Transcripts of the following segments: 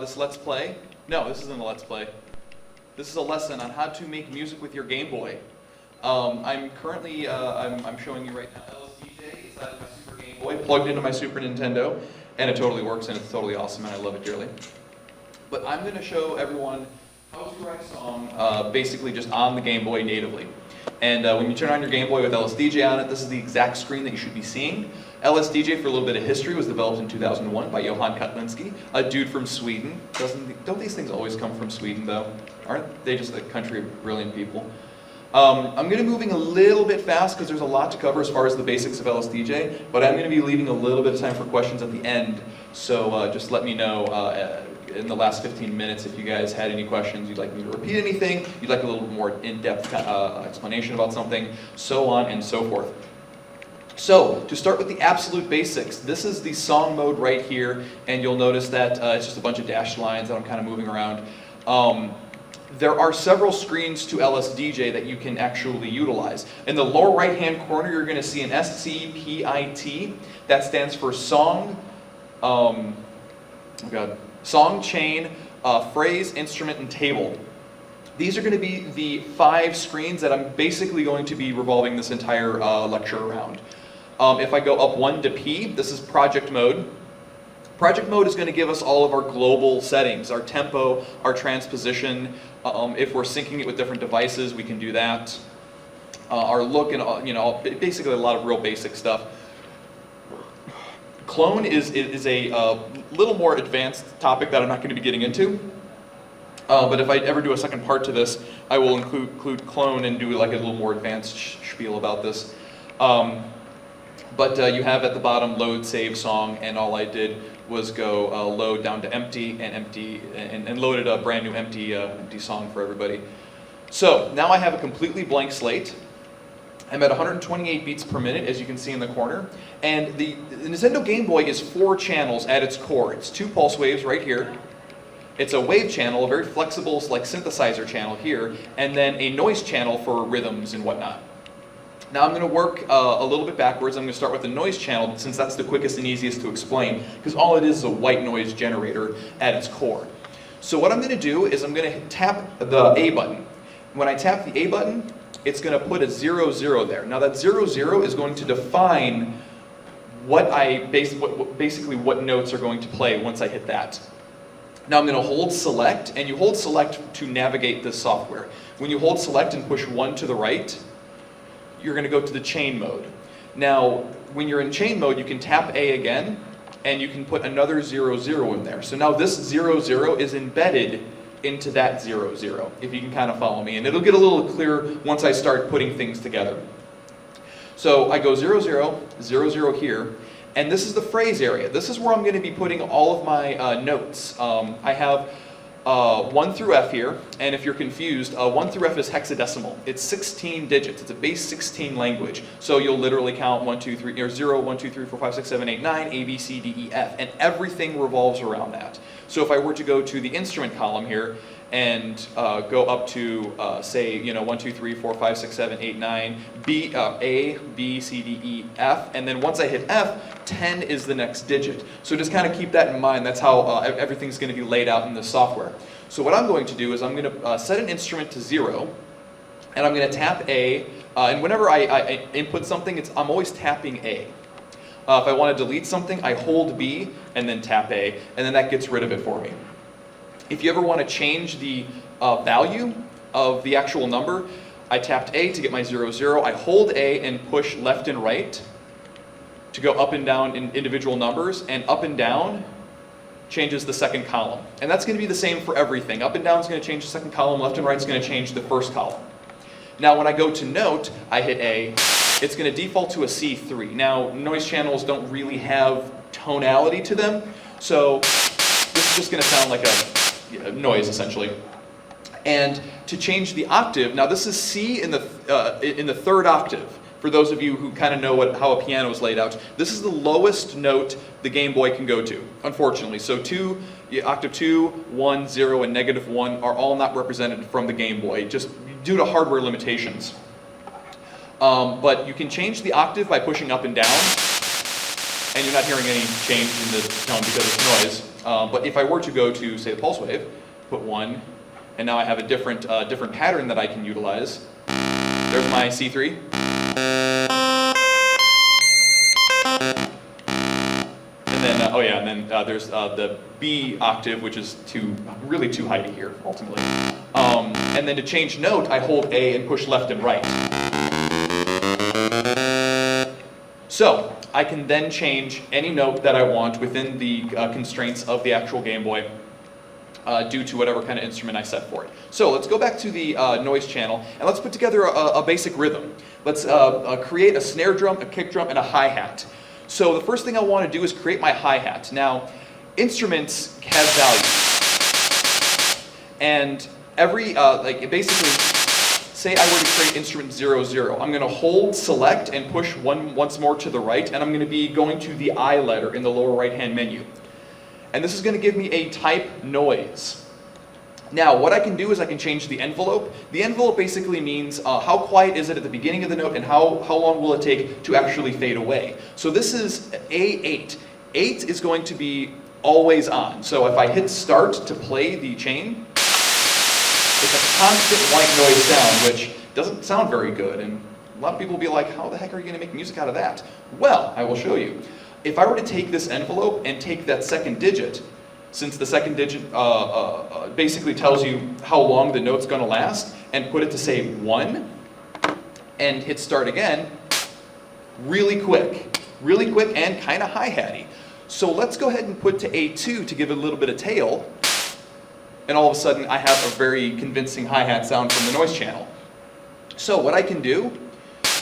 this Let's Play. No, this isn't a Let's Play. This is a lesson on how to make music with your Game Boy. I'm currently, I'm showing you right now LSDJ inside of my Super Game Boy, plugged into my Super Nintendo, and it totally works, and it's totally awesome, and I love it dearly. But I'm going to show everyone how to write a song basically just on the Game Boy natively. And when you turn on your Game Boy with LSDJ on it, this is the exact screen that you should be seeing. LSDJ, for a little bit of history, was developed in 2001 by Johan Kutlinski, a dude from Sweden. Don't these things always come from Sweden, though? Aren't they just a country of brilliant people? I'm going to be moving a little bit fast because there's a lot to cover as far as the basics of LSDJ, but I'm going to be leaving a little bit of time for questions at the end, so just let me know in the last 15 minutes if you guys had any questions, you'd like me to repeat anything, you'd like a little more in-depth explanation about something, so on and so forth. So, to start with the absolute basics, this is the song mode right here, and you'll notice that it's just a bunch of dashed lines that I'm kind of moving around. There are several screens to LSDJ that you can actually utilize. In the lower right-hand corner, you're going to see an SCPIT. That stands for song, song, chain, phrase, instrument, and table. These are going to be the 5 screens that I'm basically going to be revolving this entire lecture around. If I go up 1 to P, this is project mode. Project mode is going to give us all of our global settings, our tempo, our transposition. If we're syncing it with different devices, we can do that. Our look and basically a lot of real basic stuff. Clone is a little more advanced topic that I'm not going to be getting into. But if I ever do a second part to this, I will include clone and do like a little more advanced spiel about this. But you have at the bottom load, save, song, and all I did was go load down to empty and loaded a brand new empty song for everybody. So now I have a completely blank slate. I'm at 128 beats per minute, as you can see in the corner. And the Nintendo Game Boy is 4 channels at its core. It's 2 pulse waves right here. It's a wave channel, a very flexible like synthesizer channel here, and then a noise channel for rhythms and whatnot. Now I'm going to work a little bit backwards. I'm going to start with the noise channel since that's the quickest and easiest to explain, because all it is a white noise generator at its core. So what I'm going to do is I'm going to tap the A button. When I tap the A button, it's going to put a 0, 0 there. Now that 0, 0 is going to define basically what notes are going to play once I hit that. Now I'm going to hold select, and you hold select to navigate this software. When you hold select and push 1 to the right, you're going to go to the chain mode. Now, when you're in chain mode, you can tap A again, and you can put another 0, 0 in there. So now this 0, 0 is embedded into that 0, 0, if you can kind of follow me. And it'll get a little clearer once I start putting things together. So I go 0, 0, 0, 0 here, and this is the phrase area. This is where I'm going to be putting all of my notes. I have 1 through F here, and if you're confused, 1 through F is hexadecimal. It's 16 digits. It's a base 16 language. So you'll literally count 1, 2, 3, or 0, 1, 2, 3, 4, 5, 6, 7, 8, 9, A, B, C, D, E, F, and everything revolves around that. So if I were to go to the instrument column here and go up to, say, 1, 2, 3, 4, 5, 6, 7, 8, 9, A, B, C, D, E, F, and then once I hit F, 10 is the next digit. So just kind of keep that in mind. That's how everything's going to be laid out in this software. So what I'm going to do is I'm going to set an instrument to 0, and I'm going to tap A, and whenever I input something, I'm always tapping A. If I want to delete something, I hold B and then tap A, and then that gets rid of it for me. If you ever want to change the value of the actual number, I tapped A to get my 0, 0. I hold A and push left and right to go up and down in individual numbers, and up and down changes the second column. And that's going to be the same for everything. Up and down is going to change the second column, left and right is going to change the first column. Now when I go to note, I hit A, it's going to default to a C3. Now noise channels don't really have tonality to them, so this is just going to sound like a noise essentially. And to change the octave, now this is C in the 3rd octave. For those of you who kind of know how a piano is laid out, this is the lowest note the Game Boy can go to, unfortunately. So octave 2, 1, 0, and -1 are all not represented from the Game Boy, just due to hardware limitations. But you can change the octave by pushing up and down, and you're not hearing any change in the tone because it's noise. But if I were to go to, say, the pulse wave, put 1, and now I have a different pattern that I can utilize. There's my C3. And then, there's the B octave, which is really too high to hear, ultimately. And then to change note, I hold A and push left and right. So I can then change any note that I want within the constraints of the actual Game Boy due to whatever kind of instrument I set for it. So let's go back to the noise channel and let's put together a basic rhythm. Let's create a snare drum, a kick drum, and a hi-hat. So the first thing I want to do is create my hi-hat. Now, instruments have values. And every, basically, say I were to create instrument 0, 0. I'm going to hold select and push once more to the right, and I'm going to be going to the I letter in the lower right-hand menu. And this is going to give me a type noise. Now, what I can do is I can change the envelope. The envelope basically means how quiet is it at the beginning of the note and how long will it take to actually fade away. So this is A8. 8 is going to be always on. So if I hit start to play the chain, it's a constant white noise sound, which doesn't sound very good. And a lot of people will be like, how the heck are you going to make music out of that? Well, I will show you. If I were to take this envelope and take that second digit, since the second digit basically tells you how long the note's going to last, and put it to say 1, and hit start again, really quick and kind of hi-hatty. So let's go ahead and put to A2 to give it a little bit of tail, and all of a sudden I have a very convincing hi-hat sound from the noise channel. So what I can do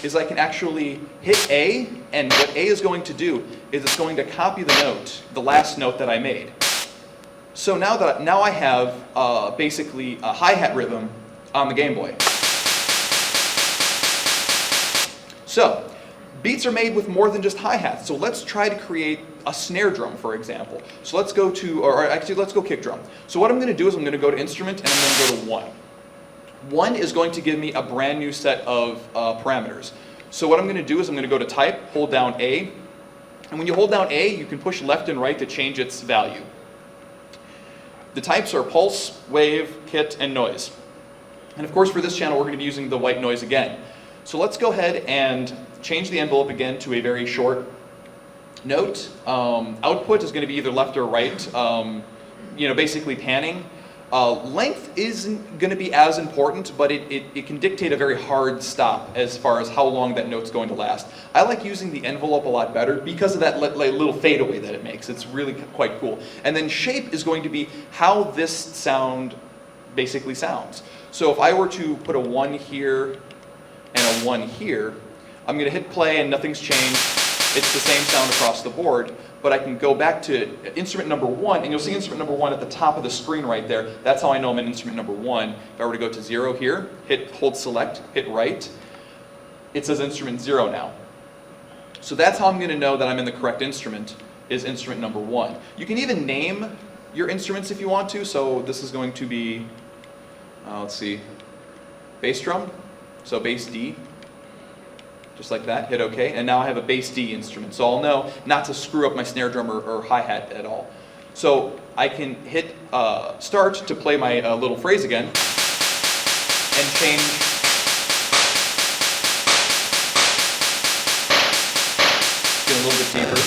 is I can actually hit A, and what A is going to do is it's going to copy the note, the last note that I made. So now I have basically a hi-hat rhythm on the Game Boy. So beats are made with more than just hi-hats. So let's try to create a snare drum, for example. So let's go to, or actually let's go kick drum. So what I'm going to do is I'm going to go to instrument and I'm going to go to 1. 1 is going to give me a brand new set of parameters. So what I'm going to do is I'm going to go to type, hold down A, and when you hold down A, you can push left and right to change its value. The types are pulse, wave, kit, and noise. And of course for this channel we're going to be using the white noise again. So let's go ahead and change the envelope again to a very short note. Output is going to be either left or right, basically panning. Length isn't going to be as important, but it can dictate a very hard stop as far as how long that note's going to last. I like using the envelope a lot better because of that little fadeaway that it makes. It's really quite cool. And then shape is going to be how this sound basically sounds. So if I were to put a 1 here and a 1 here, I'm going to hit play and nothing's changed. It's the same sound across the board. But I can go back to instrument number 1, and you'll see instrument number 1 at the top of the screen right there. That's how I know I'm in instrument number 1. If I were to go to 0 here, hold select, hit right, it says instrument 0 now. So that's how I'm going to know that I'm in the correct instrument, is instrument number 1. You can even name your instruments if you want to. So this is going to be, let's see, bass drum, so bass D. Just like that, hit OK, and now I have a bass D instrument. So I'll know not to screw up my snare drum or hi-hat at all. So I can hit start to play my little phrase again, and change get a little bit deeper.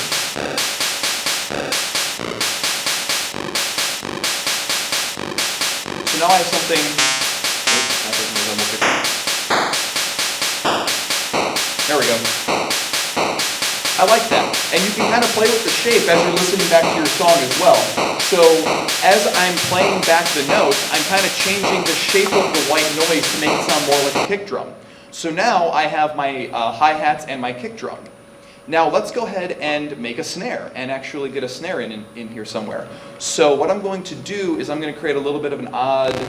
So now I have something. There we go. I like that. And you can kind of play with the shape as you're listening back to your song as well. So as I'm playing back the notes, I'm kind of changing the shape of the white noise to make it sound more like a kick drum. So now I have my hi-hats and my kick drum. Now let's go ahead and make a snare and actually get a snare in here somewhere. So what I'm going to do is I'm going to create a little bit of an odd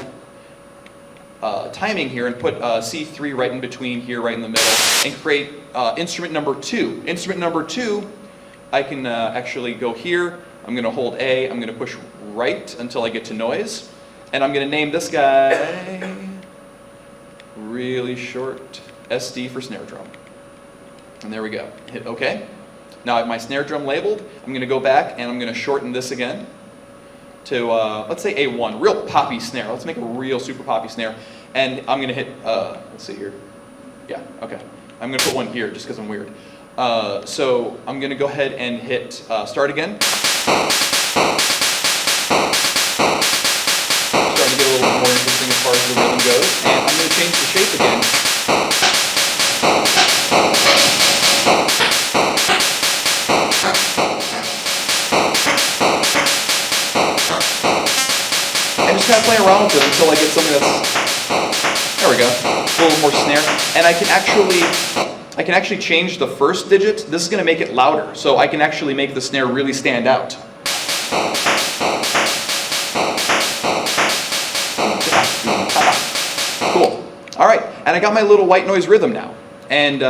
timing here and put C3 right in between here, right in the middle, and create instrument number 2. Instrument number 2, I can actually go here, I'm going to hold A, I'm going to push right until I get to noise, and I'm going to name this guy really short SD for snare drum. And there we go. Hit OK. Now I have my snare drum labeled. I'm going to go back and I'm going to shorten this again. to let's say A1, real poppy snare. Let's make a real super poppy snare. And I'm going to hit, let's see here. Yeah, okay. I'm going to put one here just because I'm weird. So I'm going to go ahead and hit start again. Starting to get a little bit more interesting as far as the rhythm goes. And I'm going to change the shape again. And just kind of play around with it until I get something that's, there we go, a little more snare. And I can actually change the first digit. This is going to make it louder, so I can actually make the snare really stand out. Cool. All right, and I got my little white noise rhythm now. And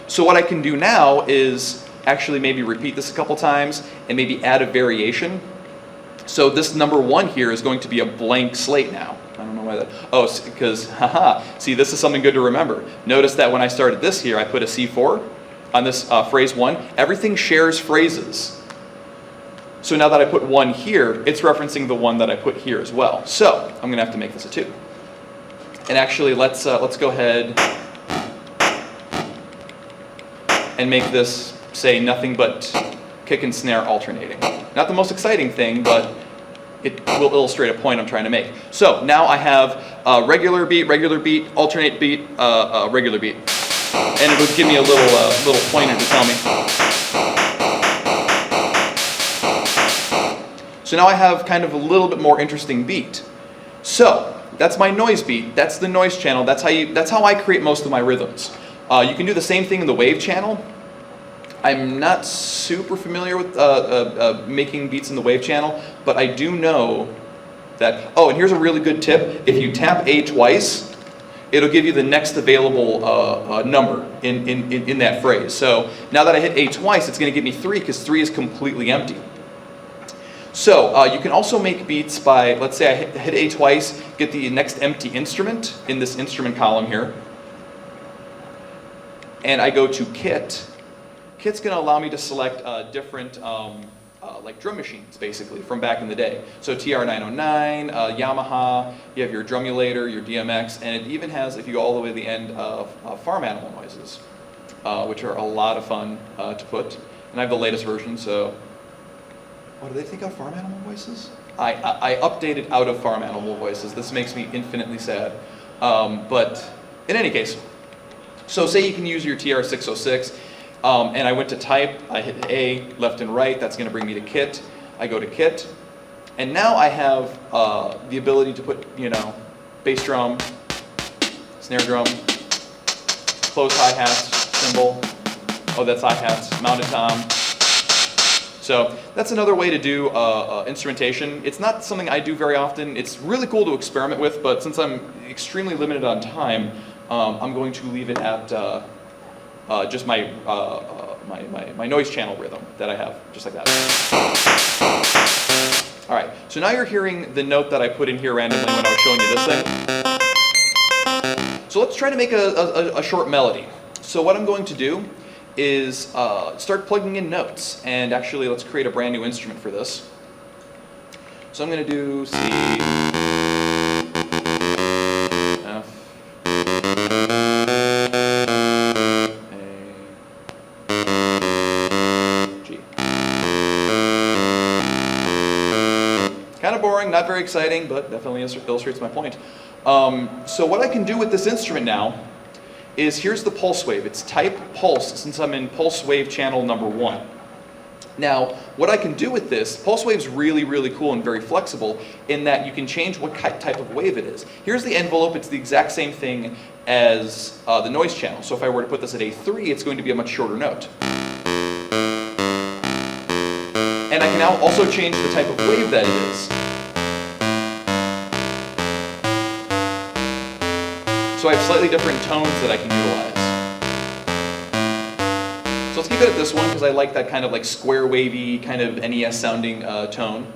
so what I can do now is actually maybe repeat this a couple times and maybe add a variation. So this number 1 here is going to be a blank slate now. I don't know why that, oh, because, haha, see, this is something good to remember. Notice that when I started this here, I put a C4 on this phrase 1. Everything shares phrases. So now that I put 1 here, it's referencing the 1 that I put here as well. So I'm going to have to make this a 2. And actually, let's go ahead and make this say nothing but kick and snare alternating. Not the most exciting thing, but it will illustrate a point I'm trying to make. So now I have regular beat, alternate beat, regular beat. And it would give me a little pointer to tell me. So now I have kind of a little bit more interesting beat. So that's my noise beat. That's the noise channel. That's how I create most of my rhythms. You can do the same thing in the wave channel. I'm not super familiar with making beats in the wave channel, but I do know that, oh, and here's a really good tip. If you tap A twice, it'll give you the next available number in that phrase. So now that I hit A twice, it's going to give me 3 because 3 is completely empty. So you can also make beats by, let's say I hit A twice, get the next empty instrument in this instrument column here, and I go to Kit. Kit's going to allow me to select different like drum machines, basically, from back in the day. So TR-909, Yamaha, you have your drumulator, your DMX, and it even has, if you go all the way to the end, farm animal noises, which are a lot of fun to put. And I have the latest version, so... Oh, do they think of farm animal voices? I updated out of farm animal voices. This makes me infinitely sad. But in any case, so say you can use your TR-606, and I went to type, I hit A, left and right, that's going to bring me to Kit. I go to Kit, and now I have the ability to put, you know, bass drum, snare drum, closed hi-hats, cymbal, oh that's hi-hats, mounted tom. So that's another way to do instrumentation. It's not something I do very often. It's really cool to experiment with, but since I'm extremely limited on time, I'm going to leave it at just my noise channel rhythm that I have, just like that. All right, so now you're hearing the note that I put in here randomly when I was showing you this thing. So let's try to make a short melody. So what I'm going to do is start plugging in notes, and actually let's create a brand new instrument for this. So I'm going to do C, F, kind of boring, not very exciting, but definitely illustrates my point. So what I can do with this instrument now is, here's the pulse wave. It's type pulse, since I'm in pulse wave channel number 1. Now, what I can do with this, pulse wave's really, really cool and very flexible in that you can change what type of wave it is. Here's the envelope. It's the exact same thing as the noise channel. So if I were to put this at A3, it's going to be a much shorter note. And I can now also change the type of wave that it is. So I have slightly different tones that I can utilize. So let's keep it at this one because I like that kind of like square wavy, kind of NES sounding tone.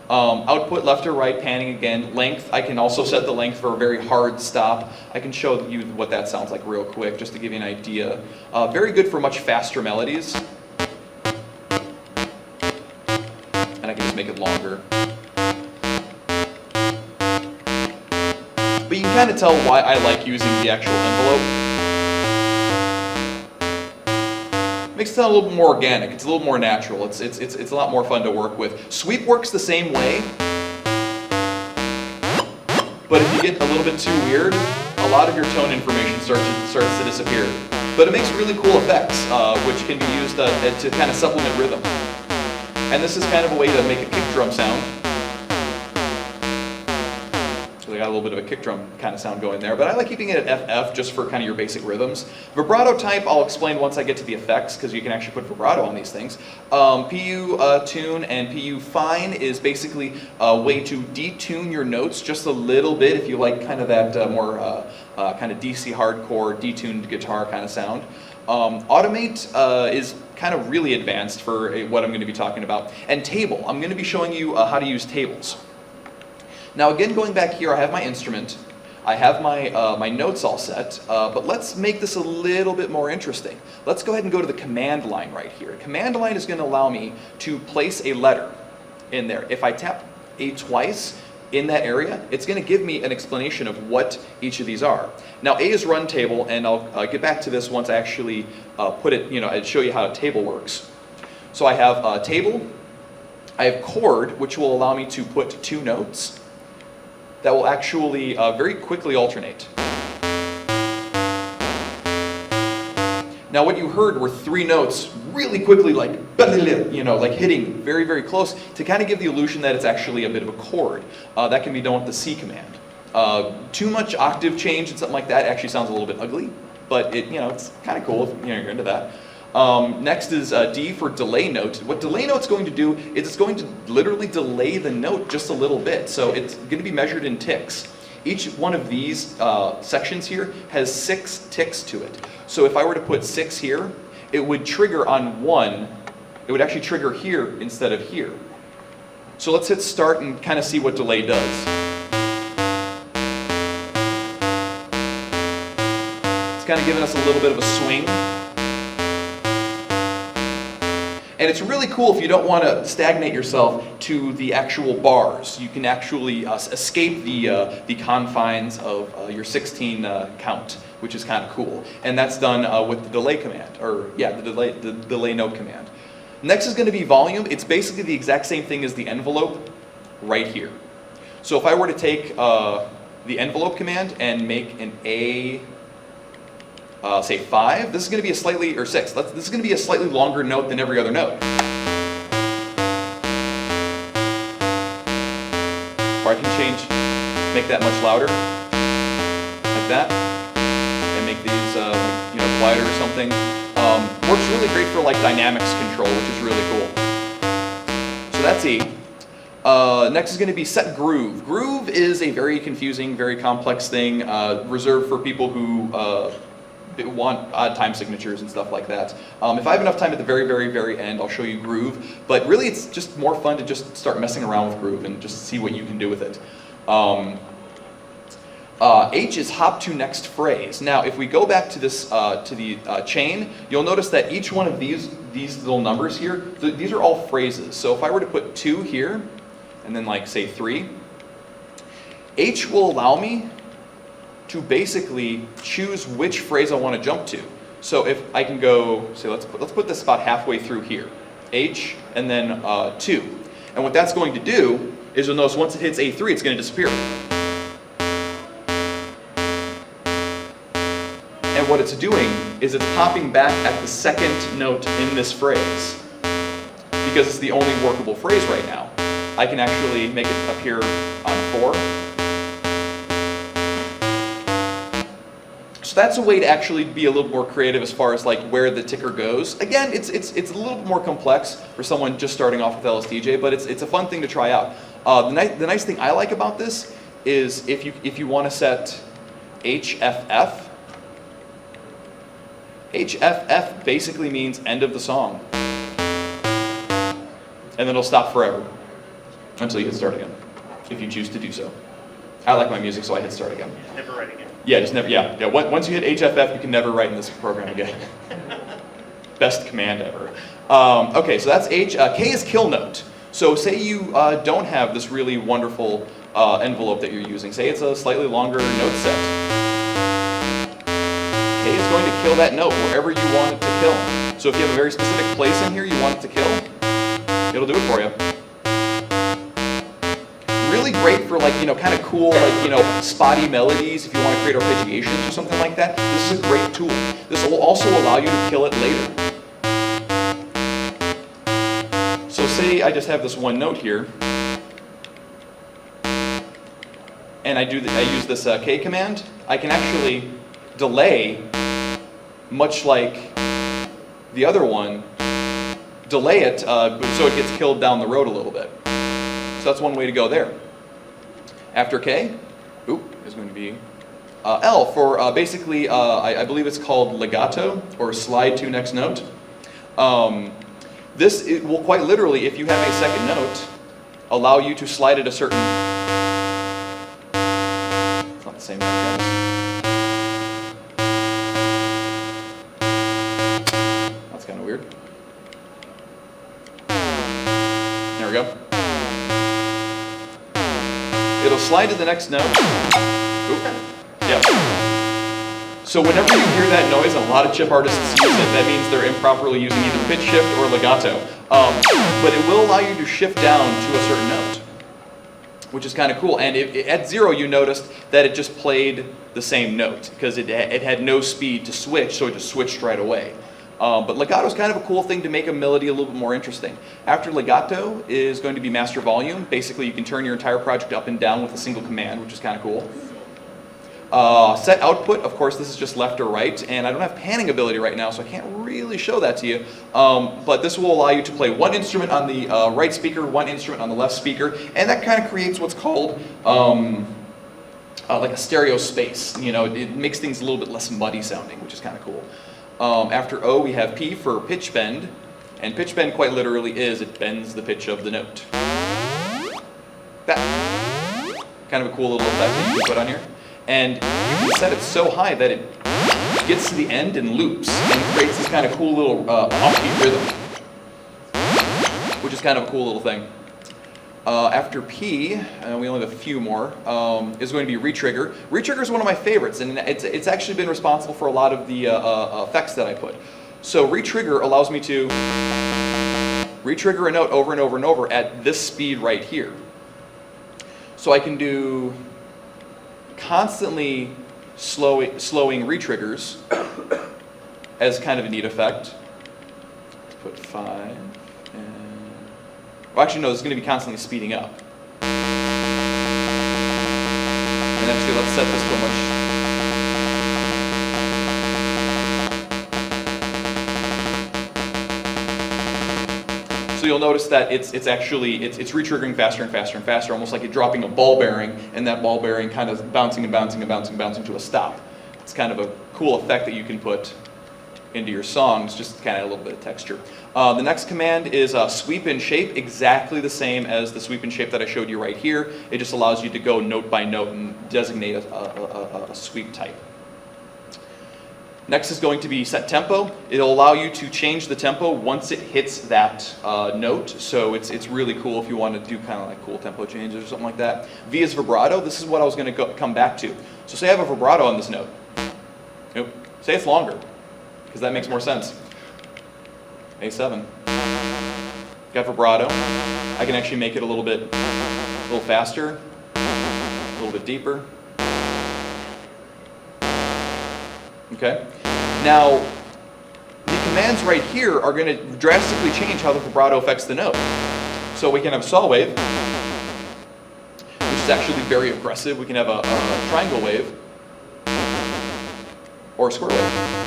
Output left or right, panning again. Length, I can also set the length for a very hard stop. I can show you what that sounds like real quick just to give you an idea. Very good for much faster melodies. And I can just make it longer. But you can kind of tell why I like using the actual envelope. Makes it sound a little bit more organic. It's a little more natural. It's a lot more fun to work with. Sweep works the same way, but if you get a little bit too weird, a lot of your tone information starts to disappear. But it makes really cool effects, which can be used to kind of supplement rhythm. And this is kind of a way to make a kick drum sound. So they got a little bit of a kick drum kind of sound going there, but I like keeping it at FF just for kind of your basic rhythms. Vibrato type I'll explain once I get to the effects, because you can actually put vibrato on these things. PU tune and PU fine is basically a way to detune your notes just a little bit if you like kind of that more kind of DC hardcore, detuned guitar kind of sound. Automate is kind of really advanced for what I'm going to be talking about. And table, I'm going to be showing you how to use tables. Now again, going back here, I have my instrument, I have my, my notes all set, but let's make this a little bit more interesting. Let's go ahead and go to the command line right here. Command line is going to allow me to place a letter in there. If I tap A twice in that area, it's going to give me an explanation of what each of these are. Now A is run table, and I'll get back to this once I actually put it, and show you how a table works. So I have a table, I have chord, which will allow me to put 2 notes that will actually very quickly alternate. Now what you heard were 3 notes really quickly, like, like hitting very, very close to kind of give the illusion that it's actually a bit of a chord. That can be done with the C command. Too much octave change and something like that actually sounds a little bit ugly, but it's kind of cool if you're into that. Next is D for delay note. What delay note's going to do is it's going to literally delay the note just a little bit. So it's going to be measured in ticks. Each one of these sections here has 6 ticks to it. So if I were to put 6 here, it would trigger on 1. It would actually trigger here instead of here. So let's hit start and kind of see what delay does. It's kind of giving us a little bit of a swing. And it's really cool if you don't want to stagnate yourself to the actual bars. You can actually escape the confines of your 16 count, which is kind of cool. And that's done with the delay command, or yeah, the delay note command. Next is going to be volume. It's basically the exact same thing as the envelope right here. So if I were to take the envelope command and make an A, say 5, this is going to be a slightly, or 6, this is going to be a slightly longer note than every other note. Or I can change, make that much louder, like that, and make these quieter or something. Works really great for like dynamics control, which is really cool. So that's E. Next is going to be set groove. Groove is a very confusing, very complex thing, reserved for people who want odd time signatures and stuff like that. If I have enough time at the very, very, very end, I'll show you groove. But really, it's just more fun to just start messing around with groove and just see what you can do with it. H is hop to next phrase. Now, if we go back to this to the chain, you'll notice that each one of these little numbers here, these are all phrases. So if I were to put 2 here, and then like say 3, H will allow me to basically choose which phrase I want to jump to. So if I can go, say let's put this about halfway through here, H and then 2. And what that's going to do is you'll notice once it hits A3, it's going to disappear. And what it's doing is it's popping back at the second note in this phrase. Because it's the only workable phrase right now. I can actually make it appear on 4. So that's a way to actually be a little more creative as far as like where the ticker goes. Again, it's a little bit more complex for someone just starting off with LSDJ, but it's a fun thing to try out. The nice thing I like about this is if you want to set HFF, HFF basically means end of the song. And then it'll stop forever until you hit start again, if you choose to do so. I like my music, so I hit start again. Never write again. Yeah, just never. Yeah. Once you hit HFF, you can never write in this program again. Best command ever. Okay, so that's H. K is kill note. So say you don't have this really wonderful envelope that you're using. Say it's a slightly longer note set. K is going to kill that note wherever you want it to kill. So if you have a very specific place in here you want it to kill, it'll do it for you. Really great for like, kind of cool, like, spotty melodies if you want to create arpeggiations or something like that. This is a great tool. This will also allow you to kill it later. So say I just have this one note here, and I use this K command. I can actually delay, much like the other one, delay it so it gets killed down the road a little bit. So that's one way to go there. After K, is going to be L for basically, I believe it's called legato, or slide to next note. This will quite literally, if you have a second note, allow you to slide it a certain... It's not the same note, guys. That's kind of weird. There we go. It'll slide to the next note. Yeah. So whenever you hear that noise, a lot of chip artists use it. That means they're improperly using either pitch shift or legato. But it will allow you to shift down to a certain note, which is kind of cool. And at 0, you noticed that it just played the same note because it had no speed to switch, so it just switched right away. But legato is kind of a cool thing to make a melody a little bit more interesting. After legato is going to be master volume. Basically, you can turn your entire project up and down with a single command, which is kind of cool. Set output, of course, this is just left or right, and I don't have panning ability right now, so I can't really show that to you. But this will allow you to play one instrument on the right speaker, one instrument on the left speaker, and that kind of creates what's called like a stereo space. It makes things a little bit less muddy sounding, which is kind of cool. After O, we have P for pitch bend, and pitch bend quite literally is it bends the pitch of the note. That kind of a cool little effect that you can put on here. And you can set it so high that it gets to the end and loops and creates this kind of cool little offbeat rhythm, which is kind of a cool little thing. After P, we only have a few more, is going to be Retrigger. Retrigger is one of my favorites, and it's actually been responsible for a lot of the effects that I put. So Retrigger allows me to retrigger a note over and over and over at this speed right here. So I can do constantly slowing retriggers as kind of a neat effect. Let's put 5, and... Well, actually, no, this is going to be constantly speeding up. And actually, let's set this to a much... So you'll notice that it's retriggering faster and faster and faster, almost like you're dropping a ball bearing, and that ball bearing kind of bouncing and bouncing and bouncing and bouncing to a stop. It's kind of a cool effect that you can put into your songs, just kind of a little bit of texture. The next command is sweep and shape, exactly the same as the sweep and shape that I showed you right here. It just allows you to go note by note and designate a sweep type. Next is going to be set tempo. It'll allow you to change the tempo once it hits that note. So it's really cool if you want to do kind of like cool tempo changes or something like that. V is vibrato. This is what I was going to come back to. So say I have a vibrato on this note. Say it's longer, because that makes more sense. A7. Got vibrato. I can actually make it a little faster, a little bit deeper. Okay. Now, the commands right here are going to drastically change how the vibrato affects the note. So we can have saw wave, which is actually very aggressive. We can have a triangle wave, or a square wave.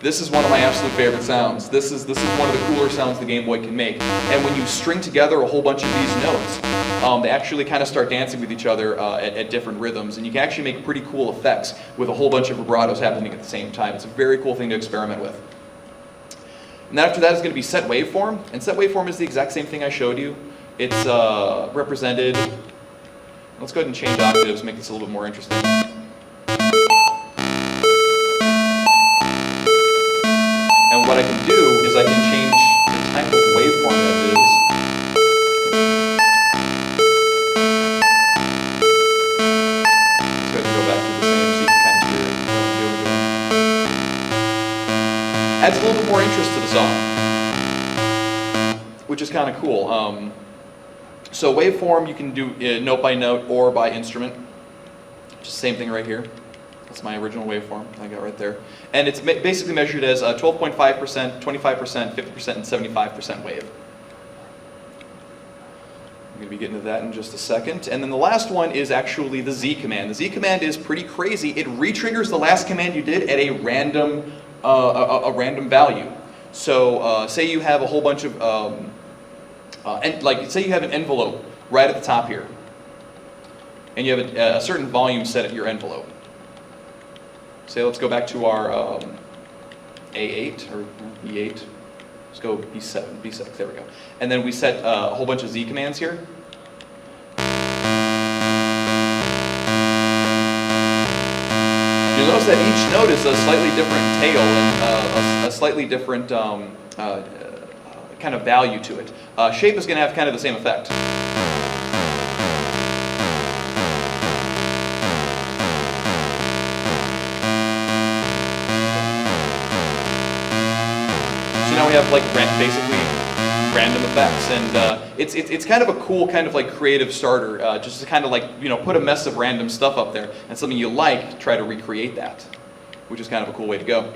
This is one of my absolute favorite sounds. This is one of the cooler sounds the Game Boy can make. And when you string together a whole bunch of these notes, they actually kind of start dancing with each other at different rhythms, and you can actually make pretty cool effects with a whole bunch of vibratos happening at the same time. It's a very cool thing to experiment with. And then after that is going to be set waveform, and set waveform is the exact same thing I showed you. It's represented. Let's go ahead and change octaves, make this a little bit more interesting. And what I can do is I can change the type of waveform that it is. interest to the song, which is kind of cool. So waveform, you can do note by note or by instrument. Just same thing right here. That's my original waveform I got right there. And it's basically measured as 12.5%, 25%, 50%, and 75% wave. I'm going to be getting to that in just a second. And then the last one is actually the Z command. The Z command is pretty crazy. It retriggers the last command you did at a random value. So say you have a whole bunch of, say you have an envelope right at the top here. And you have a certain volume set at your envelope. Say let's go back to our A8 or B8. Let's go B7, B6, there we go. And then we set a whole bunch of Z commands here. You'll notice that each note is a slightly different tail and a slightly different kind of value to it. Shape is going to have kind of the same effect. Now we have like basically random effects, and it's kind of a cool kind of like creative starter, just to kind of like put a mess of random stuff up there and something you like, try to recreate that, which is kind of a cool way to go.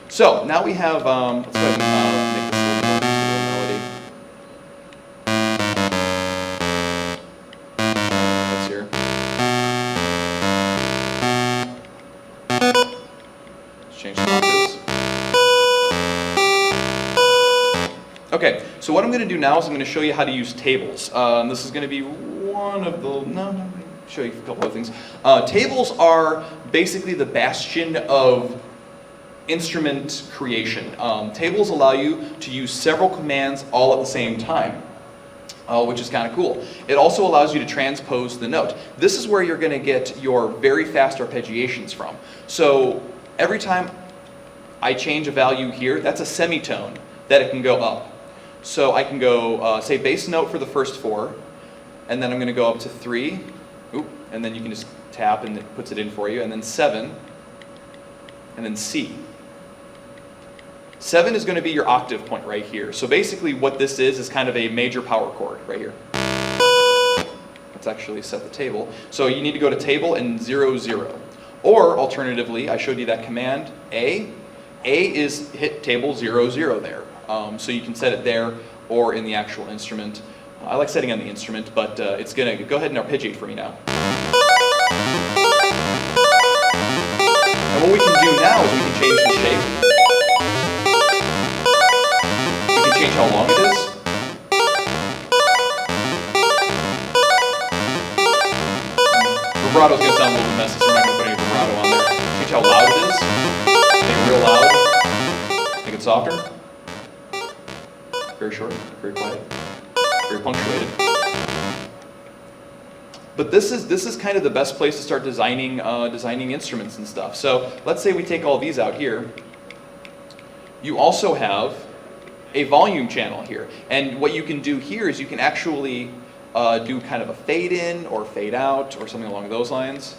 So now we have let's go ahead and make this a little more melody. Let's change the octaves. Okay, so what I'm going to do now is I'm going to show you how to use tables. This is going to be one of the, I'm going to show you a couple of things. Tables are basically the bastion of instrument creation. Tables allow you to use several commands all at the same time, which is kind of cool. It also allows you to transpose the note. This is where you're going to get your very fast arpeggiations from. So every time I change a value here, that's a semitone that it can go up. So I can go, say, bass note for the first 4, and then I'm going to go up to 3, and then you can just tap and it puts it in for you, and then 7, and then C. 7 is going to be your octave point right here. So basically what this is kind of a major power chord right here. Let's actually set the table. So you need to go to table and 0, 0. Or alternatively, I showed you that command, A. A is hit table 0, 0 there. So you can set it there or in the actual instrument. I like setting on the instrument, but it's going to go ahead and arpeggiate for me now. And what we can do now is we can change the shape. We can change how long it is. Vibrato is going to sound a little messy, so we're not going to put any vibrato on there. Change how loud it is. Make it real loud. Make it softer. Very short, very quiet, very punctuated. But this is kind of the best place to start designing instruments and stuff. So let's say we take all these out here. You also have a volume channel here. And what you can do here is you can actually do kind of a fade in or fade out or something along those lines.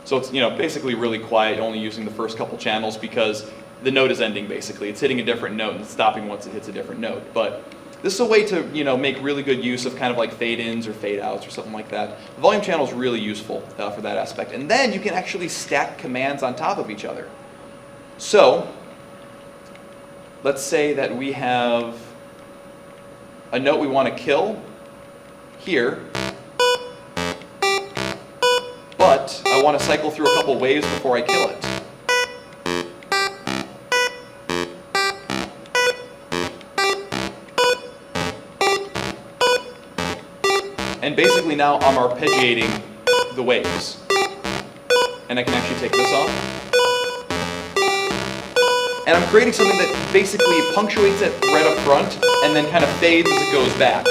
So it's basically really quiet, only using the first couple channels because the note is ending basically. It's hitting a different note and stopping once it hits a different note. But this is a way to make really good use of kind of like fade ins or fade outs or something like that. The volume channel is really useful for that aspect. And then you can actually stack commands on top of each other. So let's say that we have a note we want to kill here. But I want to cycle through a couple waves before I kill it. And basically now I'm arpeggiating the waves. And I can actually take this off. And I'm creating something that basically punctuates it right up front and then kind of fades as it goes back.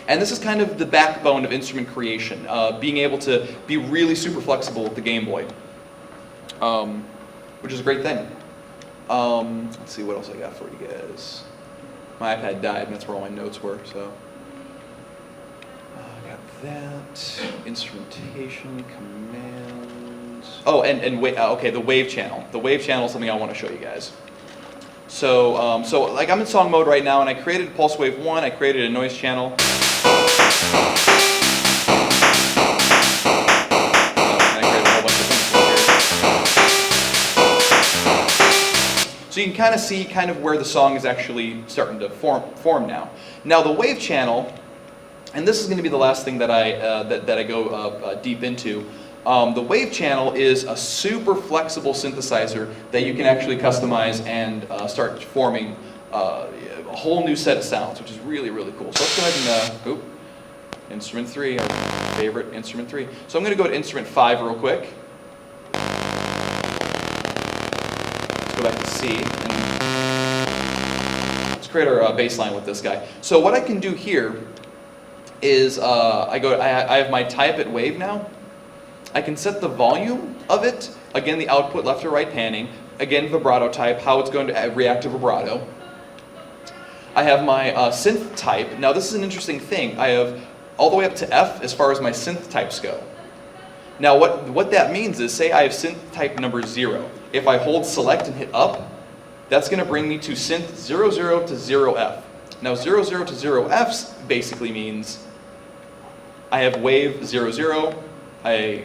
And this is kind of the backbone of instrument creation, being able to be really super flexible with the Game Boy, which is a great thing. Let's see what else I got for you guys. My iPad died, and that's where all my notes were. So I got that. Instrumentation, commands. Oh, okay, the wave channel. The wave channel is something I want to show you guys. So, like I'm in song mode right now, and I created pulse wave 1. I created a noise channel. So you can kind of see where the song is actually starting to form now. Now the wave channel, and this is going to be the last thing that I go deep into. The wave channel is a super flexible synthesizer that you can actually customize and start forming a whole new set of sounds, which is really, really cool. So let's go ahead and, instrument 3, our favorite instrument 3. So I'm going to go to instrument 5 real quick. Go back to C, and let's create our bass line with this guy. So what I can do here is I have my type at wave now. I can set the volume of it, again the output left or right panning, again vibrato type, how it's going to react to vibrato. I have my synth type. Now this is an interesting thing. I have all the way up to F as far as my synth types go. Now what that means is, say I have synth type number 0. If I hold select and hit up, that's going to bring me to synth 00 to 0F. Now 00 to 0F basically means I have wave 00, I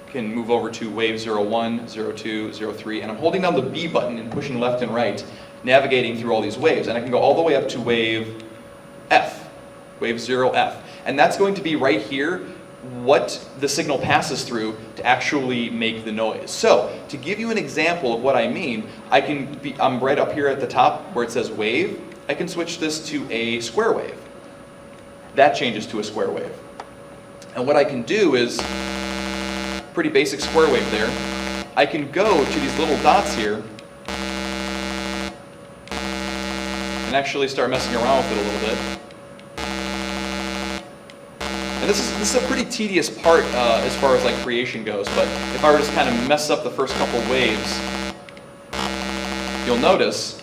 can move over to wave 01, 02, 03, and I'm holding down the B button and pushing left and right, navigating through all these waves, and I can go all the way up to wave F, wave 0F. And that's going to be right here what the signal passes through to actually make the noise. So, to give you an example of what I mean, I'm right up here at the top where it says wave. I can switch this to a square wave. That changes to a square wave. And what I can do is, pretty basic square wave there, I can go to these little dots here and actually start messing around with it a little bit. And this is a pretty tedious part as far as like creation goes, but if I were to just kind of mess up the first couple waves, you'll notice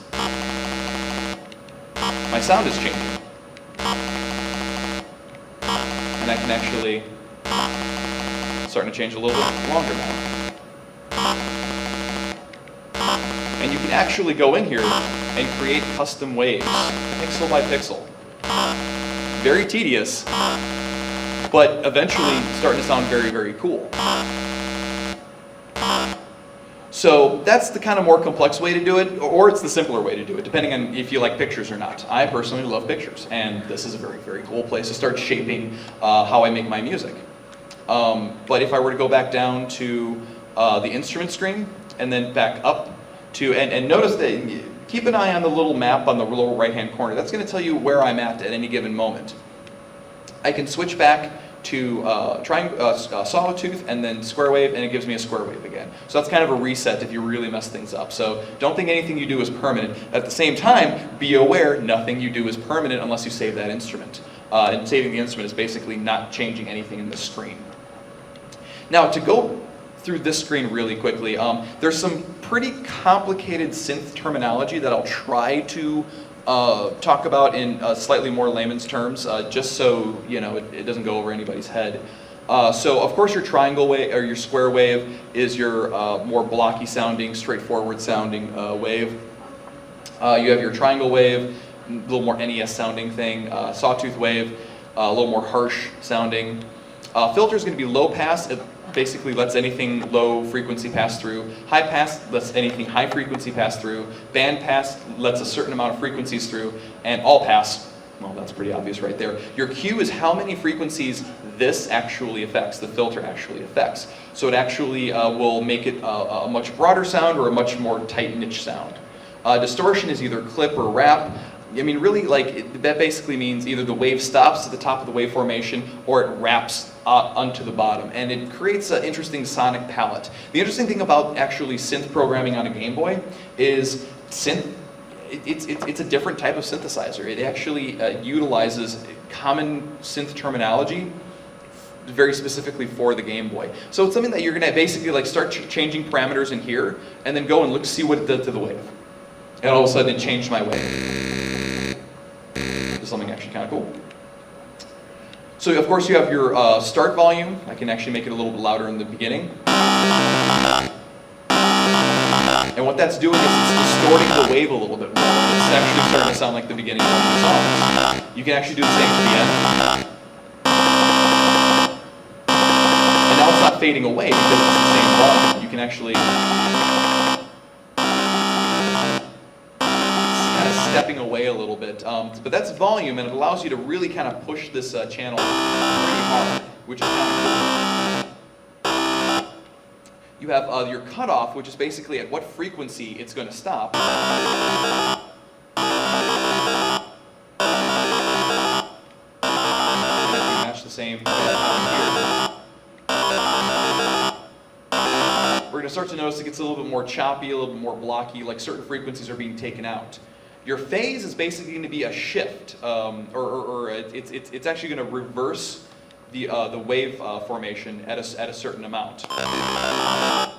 my sound is changing. And I can actually starting to change a little bit longer now. And you can actually go in here and create custom waves, pixel by pixel. Very tedious, but eventually starting to sound very, very cool. So that's the kind of more complex way to do it, or it's the simpler way to do it, depending on if you like pictures or not. I personally love pictures, and this is a very, very cool place to start shaping how I make my music. But if I were to go back down to the instrument screen, and then back up to, and notice that, keep an eye on the little map on the lower right-hand corner. That's going to tell you where I'm at any given moment. I can switch back to sawtooth and then square wave, and it gives me a square wave again. So that's kind of a reset if you really mess things up. So don't think anything you do is permanent. At the same time, be aware nothing you do is permanent unless you save that instrument. And saving the instrument is basically not changing anything in the screen. Now to go through this screen really quickly, there's some pretty complicated synth terminology that I'll try to talk about in slightly more layman's terms, just so you know it doesn't go over anybody's head. So of course your triangle wave or your square wave is your more blocky sounding, straightforward sounding wave. You have your triangle wave, a little more NES sounding thing. Sawtooth wave, a little more harsh sounding. Filter is going to be low pass. It basically lets anything low frequency pass through. High pass lets anything high frequency pass through. Band pass lets a certain amount of frequencies through. And all pass, well, that's pretty obvious right there. Your Q is how many frequencies this actually affects, the filter actually affects. So it actually will make it a much broader sound or a much more tight niche sound. Distortion is either clip or wrap. I mean, really, that basically means either the wave stops at the top of the wave formation or it wraps onto the bottom, and it creates an interesting sonic palette. The interesting thing about actually synth programming on a Game Boy is it's a different type of synthesizer. It actually utilizes common synth terminology very specifically for the Game Boy. So it's something that you're going to basically start changing parameters in here, and then go and look to see what it did to the wave. And all of a sudden it changed my wave. Something actually kind of cool. So of course you have your start volume. I can actually make it a little bit louder in the beginning. And what that's doing is it's distorting the wave a little bit more. It's actually starting to sound like the beginning of one of my songs. You can actually do the same at the end. And now it's not fading away because it's the same volume. You can actually... It's kind of stepping away a little bit. But that's volume, and it allows you to really kind of push this channel pretty hard, which is kind of cool. You have your cutoff, which is basically at what frequency it's going to stop. And if you match the same here, we're going to start to notice it gets a little bit more choppy, a little bit more blocky, like certain frequencies are being taken out. Your phase is basically going to be a shift, it's actually going to reverse the wave formation at a certain amount. So now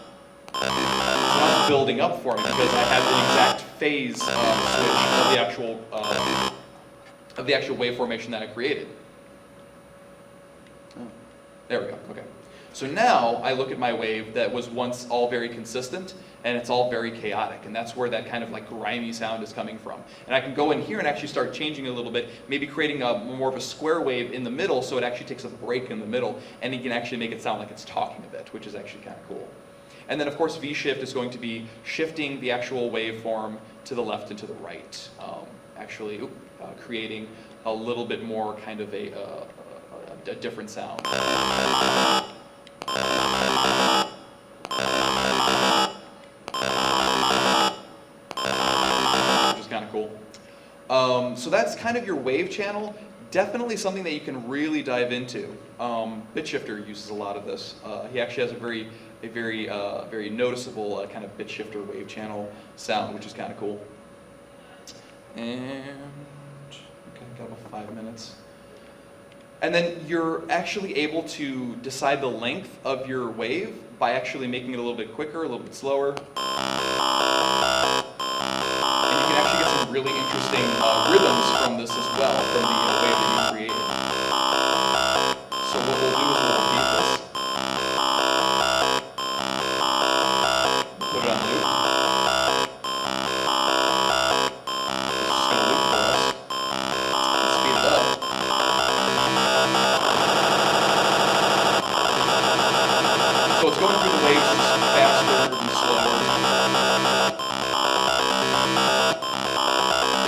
it's building up for me because I have the exact phase switch of the actual wave formation that I created. Oh, there we go. Okay. So now I look at my wave that was once all very consistent, and it's all very chaotic, and that's where that kind of like grimy sound is coming from. And I can go in here and actually start changing a little bit, maybe creating more of a square wave in the middle, so it actually takes a break in the middle, and you can actually make it sound like it's talking a bit, which is actually kind of cool. And then of course V-shift is going to be shifting the actual waveform to the left and to the right, creating a little bit more kind of a different sound. Which is kind of cool. So that's kind of your wave channel. Definitely something that you can really dive into. BitShifter uses a lot of this. He actually has a very noticeable kind of BitShifter wave channel sound, which is kind of cool. And okay, got about 5 minutes. And then you're actually able to decide the length of your wave by actually making it a little bit quicker, a little bit slower. And you can actually get some really interesting rhythms from this as well, from the wave that you created. So what we'll do is we'll repeat this. Put it on loop. It's just going to loop for us. Let's speed it up. So it's going through the waves faster and slower.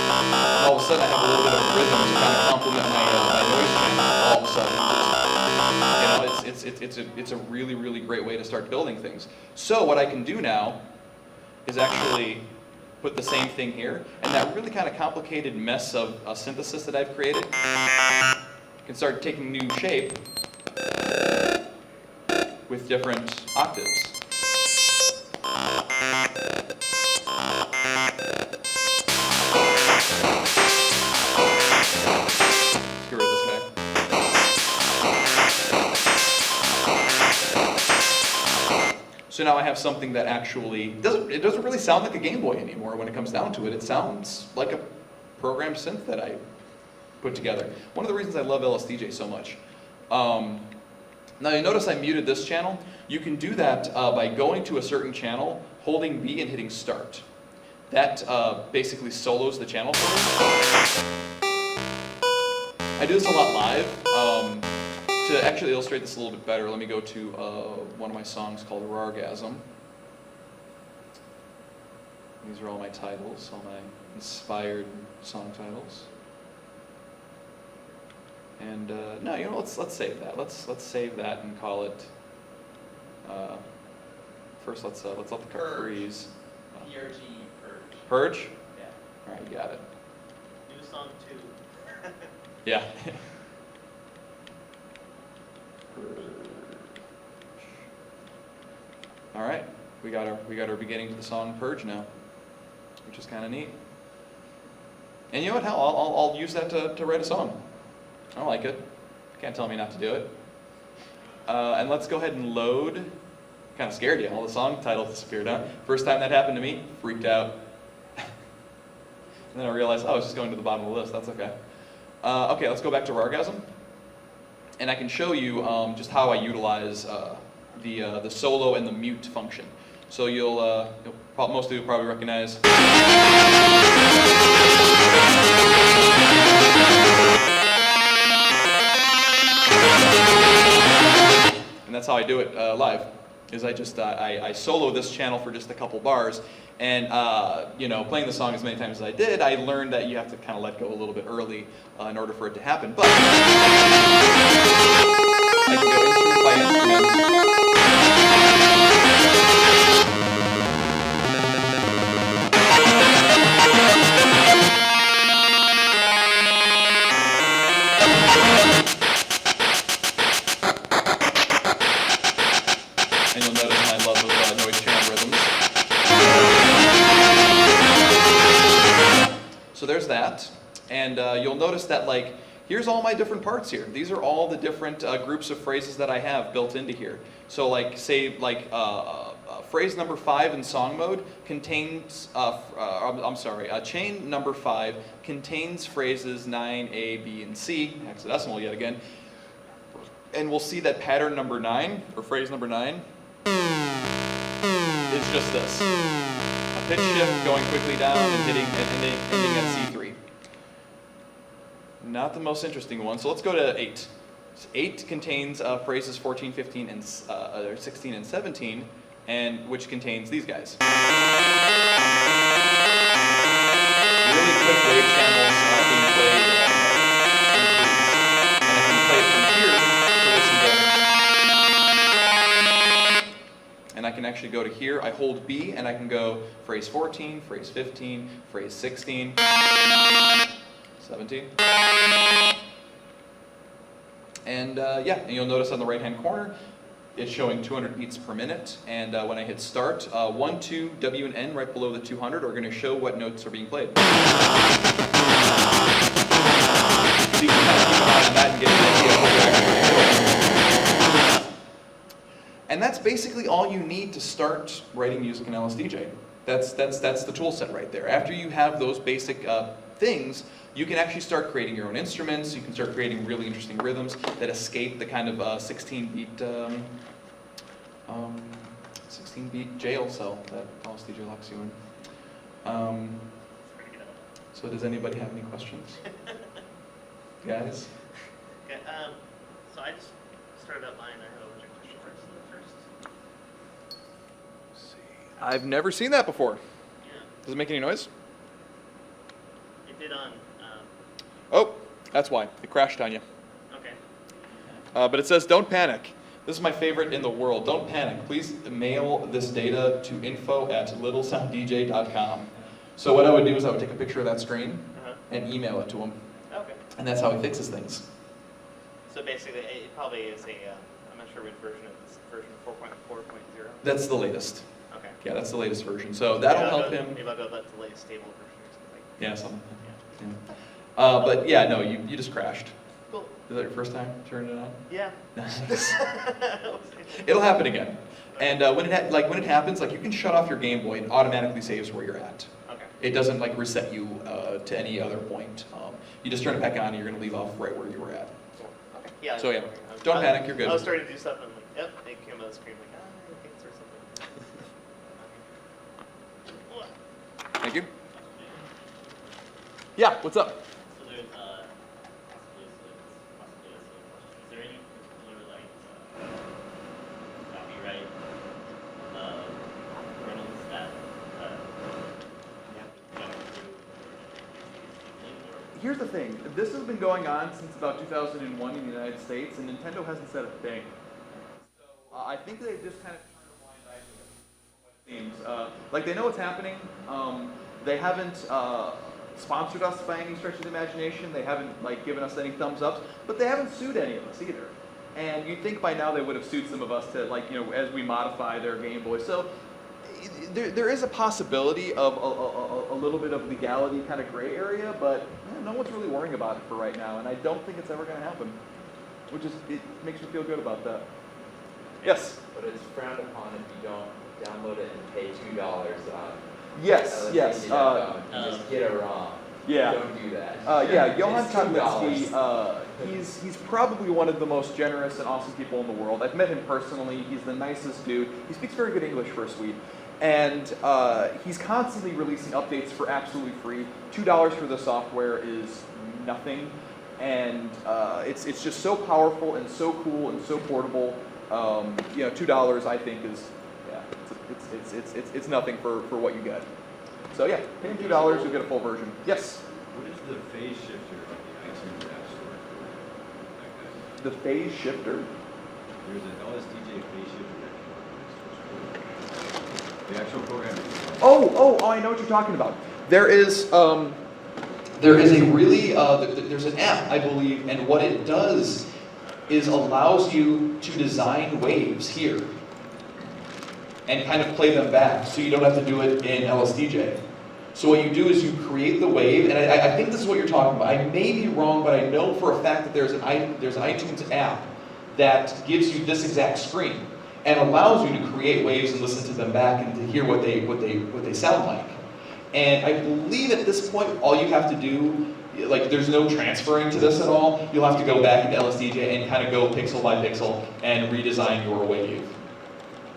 And all of a sudden I have a little bit of rhythm to kind of complement my noise channel. All of a sudden, it's a really, really great way to start building things. So what I can do now is actually put the same thing here, and that really kind of complicated mess of synthesis that I've created can start taking new shape with different octaves. Let's get rid of this guy. So now I have something that actually doesn't really sound like a Game Boy anymore when it comes down to it. It sounds like a programmed synth that I put together. One of the reasons I love LSDJ so much. Now you notice I muted this channel. You can do that by going to a certain channel, holding B and hitting start. That basically solos the channel for me. I do this a lot live. To actually illustrate this a little bit better, let me go to one of my songs called Rargasm. These are all my titles, all my inspired song titles. And no, you know, let's save that. Let's save that and call it. First, let's let the car freeze. PRGE Purge. Purge? Yeah. All right, you got it. New song 2. Yeah. All right, we got our beginning to the song Purge now, which is kind of neat. And you know what? Hell, I'll use that to write a song. I like it. Can't tell me not to do it. And let's go ahead and load. Kind of scared you. All the song titles disappeared, huh? First time that happened to me, freaked out. And then I realized, oh, it's just going to the bottom of the list. That's okay. Okay, let's go back to Rargasm. and I can show you just how I utilize the solo and the mute function. So most of you will probably recognize. And that's how I do it live. Is I solo this channel for just a couple bars, and playing the song as many times as I did, I learned that you have to kind of let go a little bit early in order for it to happen. But I can go instrument by instrument. And you'll notice my love of noise channel rhythms. So there's that, and you'll notice that here's all my different parts here. These are all the different groups of phrases that I have built into here. So phrase number 5 in song mode contains, chain number 5 contains phrases 9, A, B, and C, hexadecimal yet again. And we'll see that pattern number 9, or phrase number 9, is just this. A pitch shift going quickly down and ending at C3. Not the most interesting one, so let's go to 8. 8 contains phrases 14, 15, and 16 and 17, and which contains these guys. Really quick wave channels being played in and I can play it from here to listen to. And I can actually go to here. I hold B, and I can go phrase 14, phrase 15, phrase 16. 17. And and you'll notice on the right-hand corner, it's showing 200 beats per minute. And when I hit start, 1, 2, W, and N right below the 200 are going to show what notes are being played. So you can kind of keep an eye on that and get an idea of what you're actually doing. And that's basically all you need to start writing music in LSDJ. That's the tool set right there. After you have those basic things, you can actually start creating your own instruments. You can start creating really interesting rhythms that escape the kind of 16-beat jail cell that LSDJ locks you in. So does anybody have any questions? Guys? Okay, so I just started up mine. I have a bunch of question marks first. I've never seen that before. Yeah. Does it make any noise? It did on. Oh, that's why. It crashed on you. Okay. But it says, don't panic. This is my favorite in the world. Don't panic. Please mail this data to info@littlesounddj.com. So what I would do is I would take a picture of that screen and email it to him. Okay. And that's how he fixes things. So basically, it probably is I'm not sure which version of this version 4.4.0. That's the latest. Okay. Yeah, that's the latest version. So that'll help him. Maybe I'll go back to the latest stable version or something. Yeah, something. Yeah. Yeah. But yeah, no, you just crashed. Cool. Is that your first time turning it on? Yeah. Nice. It'll happen again. And when it happens, you can shut off your Game Boy and it automatically saves where you're at. Okay. It doesn't reset you to any other point. You just turn it back on and you're going to leave off right where you were at. Cool. Okay. Yeah. So yeah, don't panic, you're good. I was starting to do stuff and yep, it came on the screen I think it's or something. Thank you. Yeah, what's up? So there's is there any particular copyright kernels that you have to jump through or Here's the thing. This has been going on since about 2001 in the United States, and Nintendo hasn't said a thing. So I think they just kind of turned a blind eye to it. It seems they know what's happening. They haven't sponsored us by any stretch of the imagination. They haven't given us any thumbs ups, but they haven't sued any of us either. And you'd think by now they would have sued some of us to as we modify their Game Boy. So there is a possibility of a little bit of legality kind of gray area, but no one's really worrying about it for right now, and I don't think it's ever going to happen, it makes me feel good about that. Yes? But it's frowned upon if you don't download it and pay $2 on Yes. You just get it wrong. Yeah. Don't do that. Johann It's Kotlinski, $2. He's probably one of the most generous and awesome people in the world. I've met him personally. He's the nicest dude. He speaks very good English for a Swede. And he's constantly releasing updates for absolutely free. $2 for the software is nothing. And it's just so powerful and so cool and so portable. $2 I think is, it's nothing for what you get. So yeah, pay him $2, you'll get a full version. Yes? What is the phase shifter on the iTunes App Store for? The phase shifter? There's an LSDJ phase shifter. The actual program. Oh, I know what you're talking about. There is a really, there's an app, I believe, and what it does is allows you to design waves here and kind of play them back, so you don't have to do it in LSDJ. So what you do is you create the wave, and I think this is what you're talking about. I may be wrong, but I know for a fact that there's an iTunes app that gives you this exact screen and allows you to create waves and listen to them back and to hear what they sound like. And I believe at this point, all you have to do, like there's no transferring to this at all. You'll have to go back into LSDJ and kind of go pixel by pixel and redesign your wave.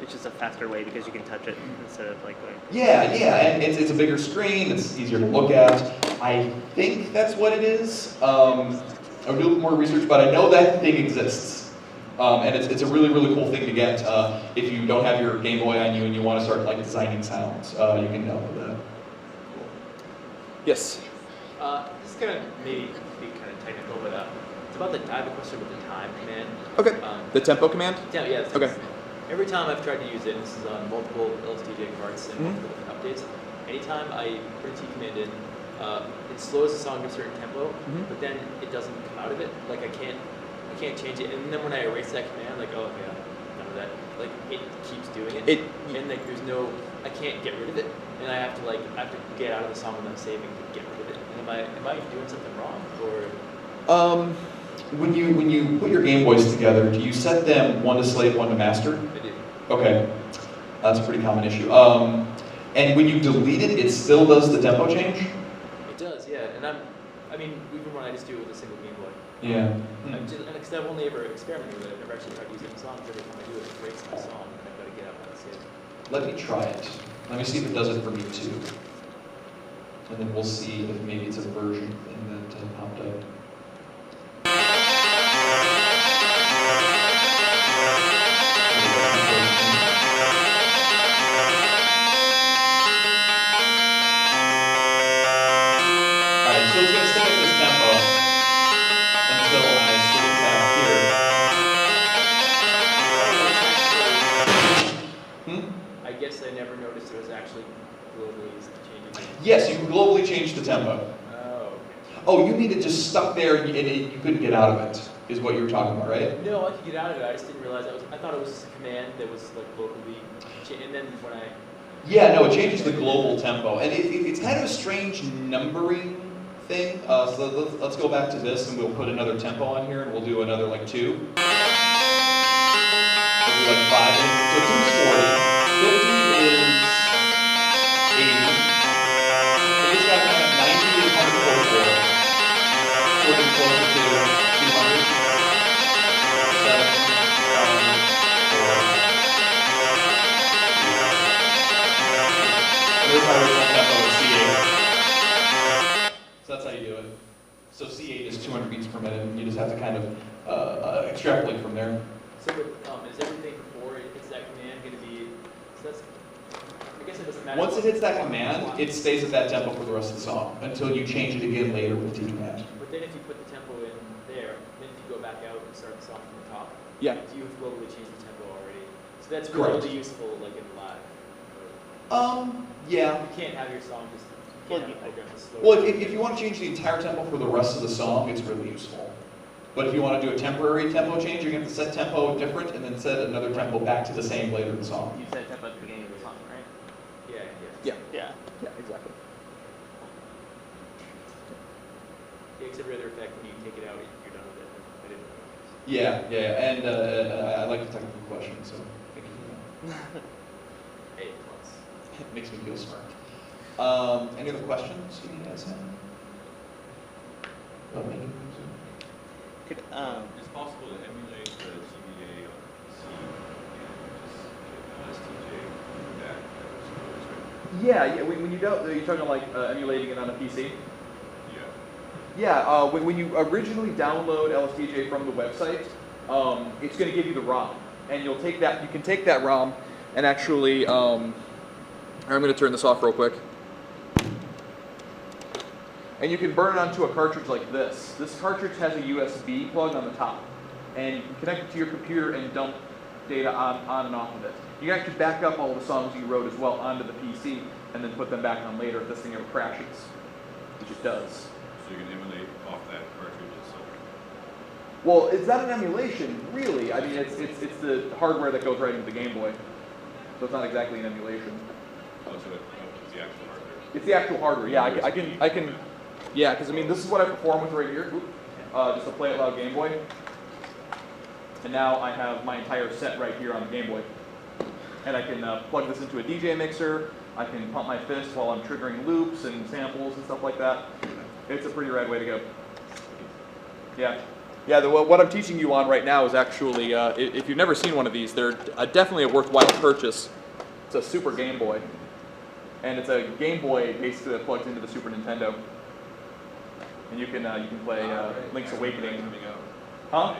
It's just a faster way because you can touch it instead of like. Yeah, and it's a bigger screen. It's easier to look at. I think that's what it is. I'll do a little more research, but I know that thing exists, and it's a really cool thing to get if you don't have your Game Boy on you and you want to start like designing sounds. You can download that. Cool. Yes. This is gonna maybe be kind of technical, but it's about I have a question with the time command. Okay. The tempo command. Yeah. Okay. Every time I've tried to use it, and this is on multiple LSDJ cards and multiple different updates, anytime I put a T command in, it slows the song to a certain tempo, but then it doesn't come out of it. Like I can't change it. And then when I erase that command, like, oh, okay, I'm done with that. Like it keeps doing it. And like I can't get rid of it. And I have to get out of the song that I'm saving to get rid of it. And am I doing something wrong or? When you put your Game Boys together, do you set them one to slave, one to master? I do. Okay, that's a pretty common issue. And when you delete it, it still does the tempo change? It does, yeah. And I mean, even when I just do it with a single Game Boy. Yeah. Because I've only ever experimented with it. I've never actually tried using songs. Every time I do it, it breaks my song, and I've got to get out and save it. Let me try it. Let me see if it does it for me too. And then we'll see if maybe it's a version thing that popped up. Yes, you can globally change the tempo. Oh. Oh, you mean it just stuck there and you couldn't get out of it, is what you were talking about, right? No, I could get out of it. I just didn't realize I thought it was just a command that was like locally, and then when I. Yeah, no, it changes the global tempo, and it's kind of a strange numbering thing. So let's go back to this, and we'll put another tempo on here, and we'll do another like 2. We'll do like 5. So 2 is 40. 50 is 80. It's got kind of 90 is 144. 40 is closer to 200. 7, 4. There's my original tempo of C8. So that's how you do it. So C8 is 200 beats per minute, and you just have to kind of extrapolate from there. So, is everything before it hits that command going to be? So that's. I guess it doesn't matter. Once it hits that command, it stays at that tempo for the rest of the song until you change it again later with T command. But then if you put the tempo in there, then if you go back out and start the song from the top, Yeah. you have globally changed the tempo already. So that's Correct. really useful, like in live. Yeah. You can't have your song just. You can't have a program just slow. Well, if you want to change the entire tempo for the rest of the song, it's really useful. But if you want to do a temporary tempo change, you're going to have to set tempo different and then set another tempo back to the same later in the song. You set tempo at the beginning of the song, right? Yeah. Yeah. Yeah, exactly. Yeah, except for the other effect, when you take it out, you're done with it. I didn't know. Yeah, and I like the technical question, so thank you for that. A plus. It makes me feel smart. Any other questions you guys have? About making music? Could, It's possible to emulate the GBA on C and just get LSTJ back. Yeah, yeah. When you don't, you're talking like emulating it on a PC. Yeah. Yeah, when you originally download LSTJ from the website, it's going to give you the ROM, and you'll take that. You can take that ROM and actually. I'm going to turn this off real quick, and you can burn it onto a cartridge like this. This cartridge has a USB plug on the top, and you can connect it to your computer and dump data on and off of it. You can actually back up all the songs you wrote as well onto the PC, and then put them back on later if this thing ever crashes, which it does. So you can emulate off that cartridge itself. Well, it's not an emulation, really. I mean, it's the hardware that goes right into the Game Boy, so it's not exactly an emulation. Oh, so it's the actual hardware. It's the actual hardware. Yeah, I can. Yeah, because I mean, this is what I perform with right here. Just a Play It Loud Game Boy, and now I have my entire set right here on the Game Boy, and I can plug this into a DJ mixer. I can pump my fist while I'm triggering loops and samples and stuff like that. It's a pretty rad way to go. Yeah. Yeah, what I'm teaching you on right now is actually, if you've never seen one of these, they're definitely a worthwhile purchase. It's a Super Game Boy. And it's a Game Boy basically that plugs into the Super Nintendo. And you can play Link's Awakening. Coming out. Huh?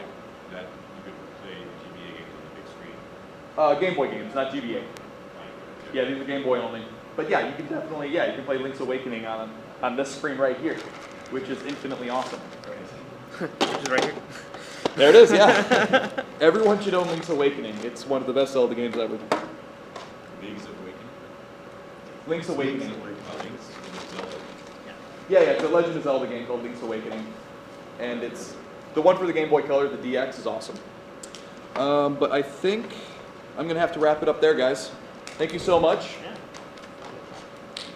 That you could play GBA games on the big screen. Game Boy games, not GBA. Yeah, these are Game Boy only. But yeah, you can definitely, you can play Link's Awakening on this screen right here, which is infinitely awesome. which is right here. There it is, yeah. Everyone should own Link's Awakening. It's one of the best Zelda games ever. Link's Awakening. Link's Awakening. Link's Zelda. Yeah, it's a Legend of Zelda game called Link's Awakening. And it's the one for the Game Boy Color, the DX, is awesome. But I think I'm going to have to wrap it up there, guys. Thank you so much. Yeah.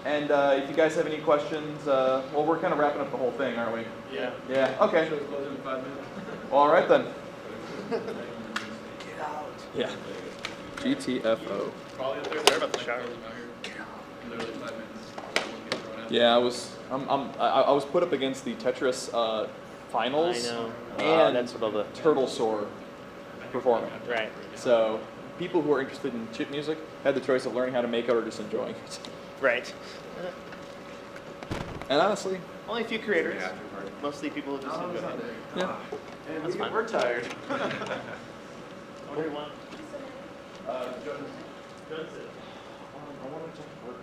And if you guys have any questions, well, we're kind of wrapping up the whole thing, aren't we? Yeah. Yeah, okay. Show close in 5 minutes. All right then. Get out. Yeah. GTFO. Probably up there. Sorry about the shower. Literally 5 minutes. Yeah, I was put up against the Tetris finals. I know. And that's what all the Turtle Soar performing. right. So people who are interested in chip music had the choice of learning how to make it or just enjoying it. Right. And honestly, Only a few creators. Mostly people who just enjoy it. yeah. And that's fine. We're tired. Order one. Jonas, Johnson. I want to check work.